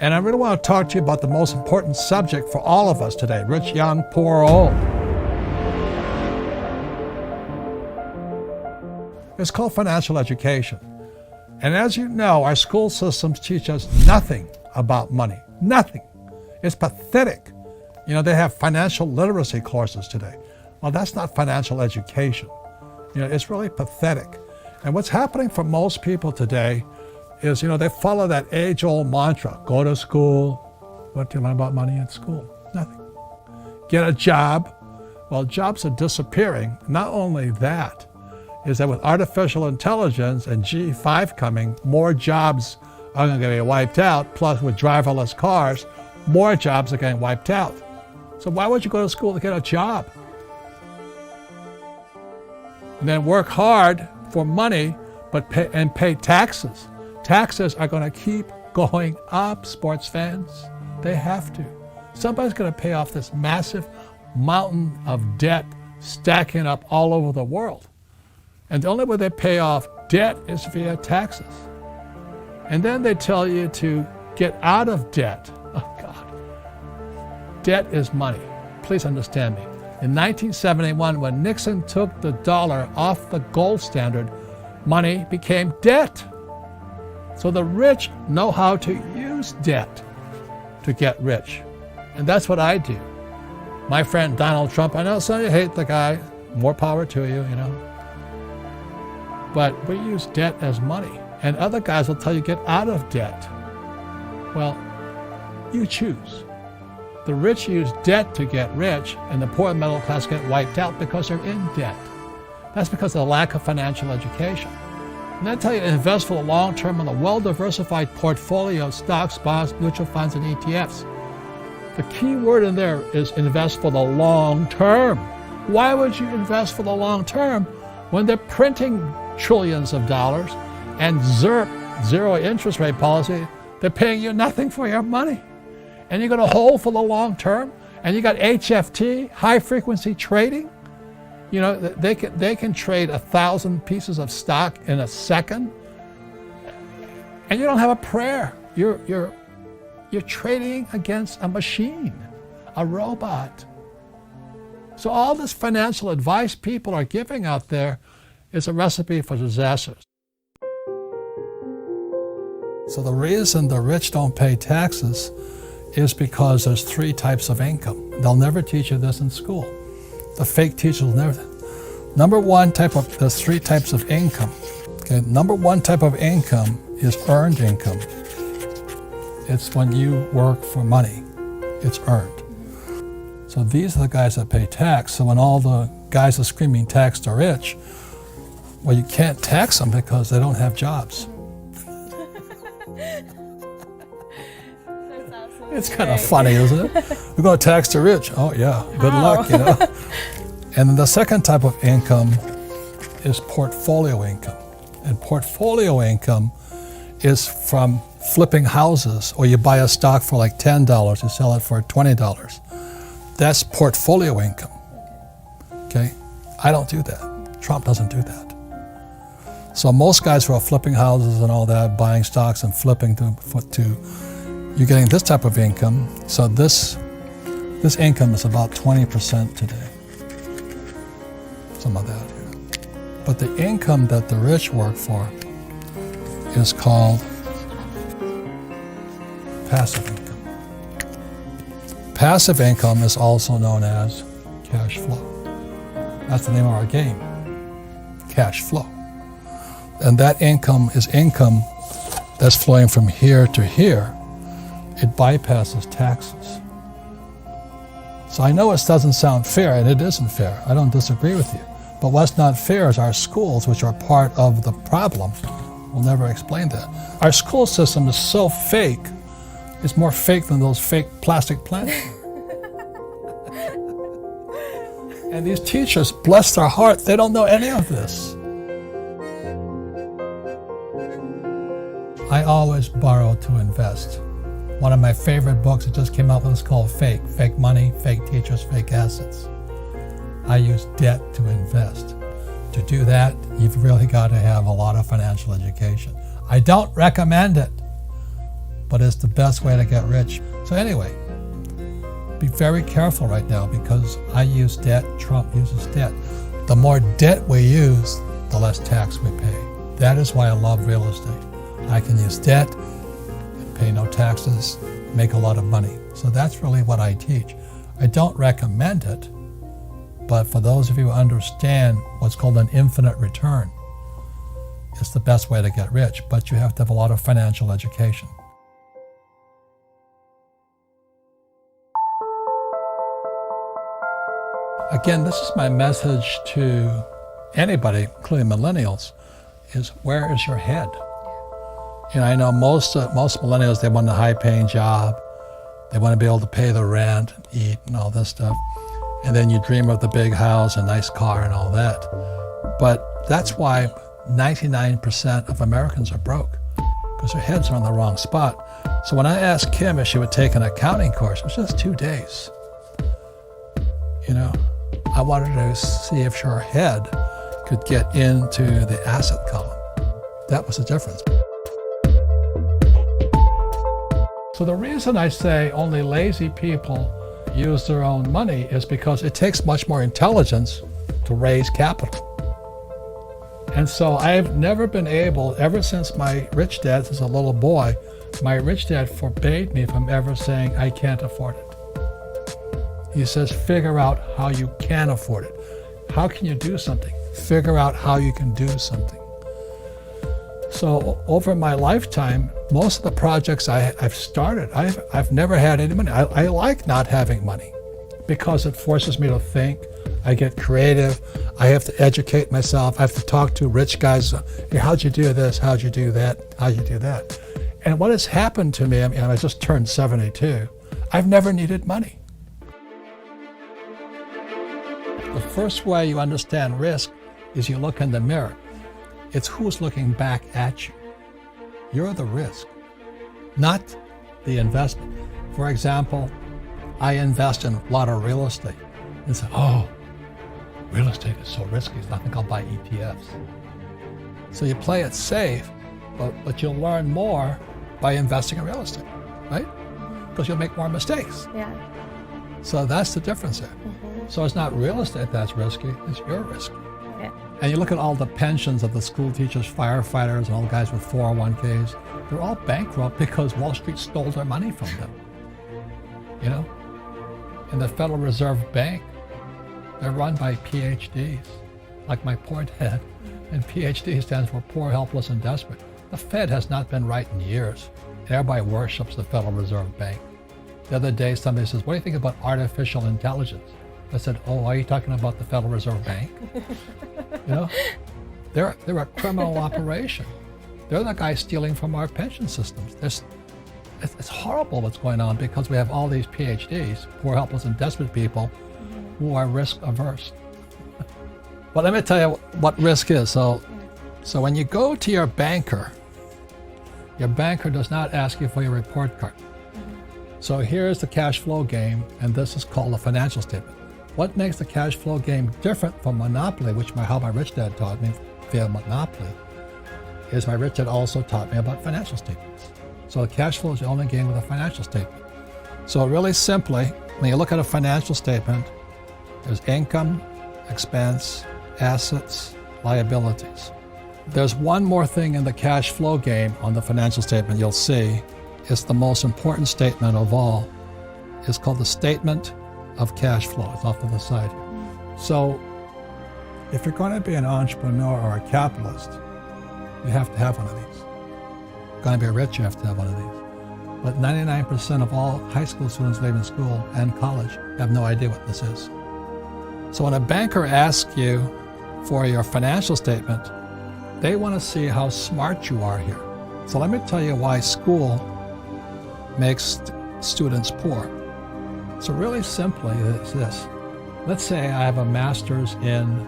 And I really want to talk to you about the most important subject for all of us today, rich, young, poor, or old. It's called financial education. And as you know, our school systems teach us nothing about money. Nothing. It's pathetic. You know, they have financial literacy courses today. Well, that's not financial education. You know, it's really pathetic. And what's happening for most people today is, you know, they follow that age-old mantra, go to school. What do you learn about money in school? Nothing. Get a job. Well, jobs are disappearing. Not only that, is that with artificial intelligence and G5 coming, more jobs are going to be wiped out. Plus, with driverless cars, more jobs are getting wiped out. So why would you go to school to get a job? And then work hard for money, but pay taxes. Taxes are going to keep going up, sports fans. They have to. Somebody's going to pay off this massive mountain of debt stacking up all over the world. And the only way they pay off debt is via taxes. And then they tell you to get out of debt. Oh, God. Debt is money. Please understand me. In 1971, when Nixon took the dollar off the gold standard, money became debt. So the rich know how to use debt to get rich. And that's what I do. My friend Donald Trump, I know some of you hate the guy, more power to you, you know. But we use debt as money. And other guys will tell you get out of debt. Well, you choose. The rich use debt to get rich, and the poor and middle class get wiped out because they're in debt. That's because of the lack of financial education. And I tell you to invest for the long term in a well-diversified portfolio of stocks, bonds, mutual funds, and ETFs. The key word in there is invest for the long term. Why would you invest for the long term when they're printing trillions of dollars and ZIRP, zero interest rate policy, they're paying you nothing for your money? And you're going to hold for the long term? And you got HFT, high frequency trading? You know, they can trade 1,000 pieces of stock in a second, and you don't have a prayer. You're trading against a machine, a robot. So all this financial advice people are giving out there is a recipe for disaster. So the reason the rich don't pay taxes is because there's 3 types of income. They'll never teach you this in school. The fake teachers will never. There's 3 types of income. Okay, number 1 type of income is earned income. It's when you work for money. It's earned. So these are the guys that pay tax. So when all the guys are screaming tax the rich, well, you can't tax them because they don't have jobs. It's kind of funny, isn't it? We're going to tax the rich. Oh yeah, good luck, you know. And then the second type of income is portfolio income. And portfolio income is from flipping houses, or you buy a stock for like $10, you sell it for $20. That's portfolio income. Okay? I don't do that. Trump doesn't do that. So most guys who are flipping houses and all that, buying stocks and flipping you're getting this type of income. So this income is about 20% today. Some of that here. But the income that the rich work for is called passive income. Passive income is also known as cash flow. That's the name of our game, cash flow. And that income is income that's flowing from here to here. It bypasses taxes. So I know it doesn't sound fair, and it isn't fair. I don't disagree with you. But what's not fair is our schools, which are part of the problem, will never explain that. Our school system is so fake, it's more fake than those fake plastic plants. And these teachers, bless their heart, they don't know any of this. I always borrow to invest. One of my favorite books that just came out was called Fake. Fake money, fake teachers, fake assets. I use debt to invest. To do that, you've really got to have a lot of financial education. I don't recommend it, but it's the best way to get rich. So anyway, be very careful right now because I use debt, Trump uses debt. The more debt we use, the less tax we pay. That is why I love real estate. I can use debt, pay no taxes, make a lot of money. So that's really what I teach. I don't recommend it, but for those of you who understand what's called an infinite return, it's the best way to get rich, but you have to have a lot of financial education. Again, this is my message to anybody, including millennials, is where is your head? You know, I know most millennials, they want a high-paying job. They want to be able to pay the rent, and eat, and all this stuff. And then you dream of the big house, a nice car, and all that. But that's why 99% of Americans are broke, because their heads are in the wrong spot. So when I asked Kim if she would take an accounting course, it was just 2 days. You know, I wanted to see if her head could get into the asset column. That was the difference. So the reason I say only lazy people use their own money is because it takes much more intelligence to raise capital. And so I've never been able, ever since my rich dad as a little boy, my rich dad forbade me from ever saying, I can't afford it. He says, figure out how you can afford it. How can you do something? Figure out how you can do something. So over my lifetime, most of the projects I've started, I've never had any money. I like not having money because it forces me to think. I get creative. I have to educate myself. I have to talk to rich guys. Hey, how'd you do this? How'd you do that? How'd you do that? And what has happened to me, I mean, I just turned 72. I've never needed money. The first way you understand risk is you look in the mirror. It's who's looking back at you. You're the risk, not the investment. For example, I invest in a lot of real estate and say, oh, real estate is so risky, so I think I'll buy ETFs. So you play it safe, but you'll learn more by investing in real estate, right? Because you'll make more mistakes. Yeah. So that's the difference there. Mm-hmm. So it's not real estate that's risky, it's your risk. Yeah. And you look at all the pensions of the school teachers, firefighters, and all the guys with 401ks, they're all bankrupt because Wall Street stole their money from them. You know? And the Federal Reserve Bank, they're run by PhDs, like my poor dad. And PhD stands for poor, helpless, and desperate. The Fed has not been right in years. Everybody worships the Federal Reserve Bank. The other day, somebody says, what do you think about artificial intelligence? I said, oh, are you talking about the Federal Reserve Bank? You know, they're a criminal operation. They're the guys stealing from our pension systems. It's horrible what's going on because we have all these PhDs, poor, helpless, and desperate people who are risk averse. But let me tell you what risk is. So when you go to your banker does not ask you for your report card. So here's the cash flow game, and this is called a financial statement. What makes the cash flow game different from Monopoly, which how my rich dad taught me via Monopoly, is my rich dad also taught me about financial statements. So the cash flow is the only game with a financial statement. So really simply, when you look at a financial statement, there's income, expense, assets, liabilities. There's one more thing in the cash flow game on the financial statement you'll see. It's the most important statement of all. It's called the statement of cash flow. It's off to the side here. So if you're going to be an entrepreneur or a capitalist, you have to have one of these. If you're going to be rich, you have to have one of these. But 99% of all high school students leaving school and college have no idea what this is. So when a banker asks you for your financial statement, they want to see how smart you are here. So let me tell you why school makes students poor. So really simply, it's this. Let's say I have a master's in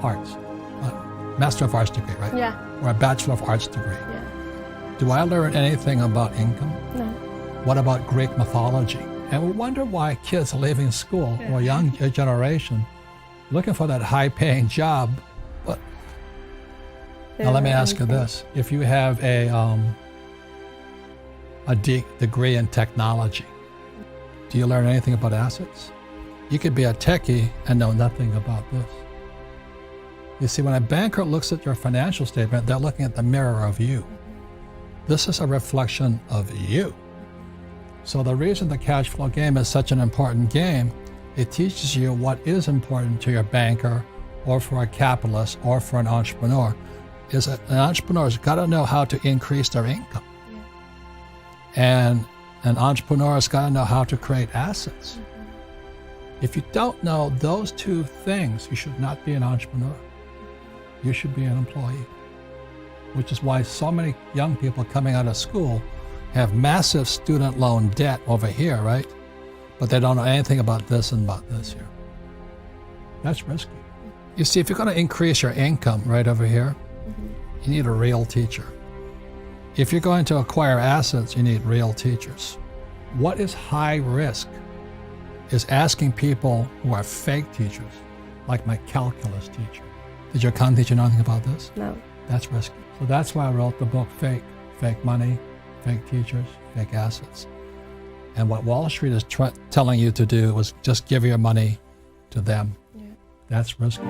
arts, a Master of Arts degree, right? Yeah. Or a Bachelor of Arts degree. Yeah. Do I learn anything about income? No. What about Greek mythology? And we wonder why kids are leaving school, or young generation, looking for that high-paying job. But now let me ask you this. If you have a degree in technology. Do you learn anything about assets? You could be a techie and know nothing about this. You see, when a banker looks at your financial statement, they're looking at the mirror of you. This is a reflection of you. So the reason the cash flow game is such an important game, it teaches you what is important to your banker or for a capitalist or for an entrepreneur, is that an entrepreneur's got to know how to increase their income. And an entrepreneur's got to know how to create assets. If you don't know those two things, you should not be an entrepreneur. You should be an employee, which is why so many young people coming out of school have massive student loan debt over here, right? But they don't know anything about this and about this here. That's risky. You see, if you're going to increase your income right over here, you need a real teacher. If you're going to acquire assets, you need real teachers. What is high risk is asking people who are fake teachers, like my calculus teacher. Did your econ teacher know anything about this? No. That's risky. So that's why I wrote the book Fake. Fake money, fake teachers, fake assets. And what Wall Street is telling you to do is just give your money to them. Yeah. That's risky.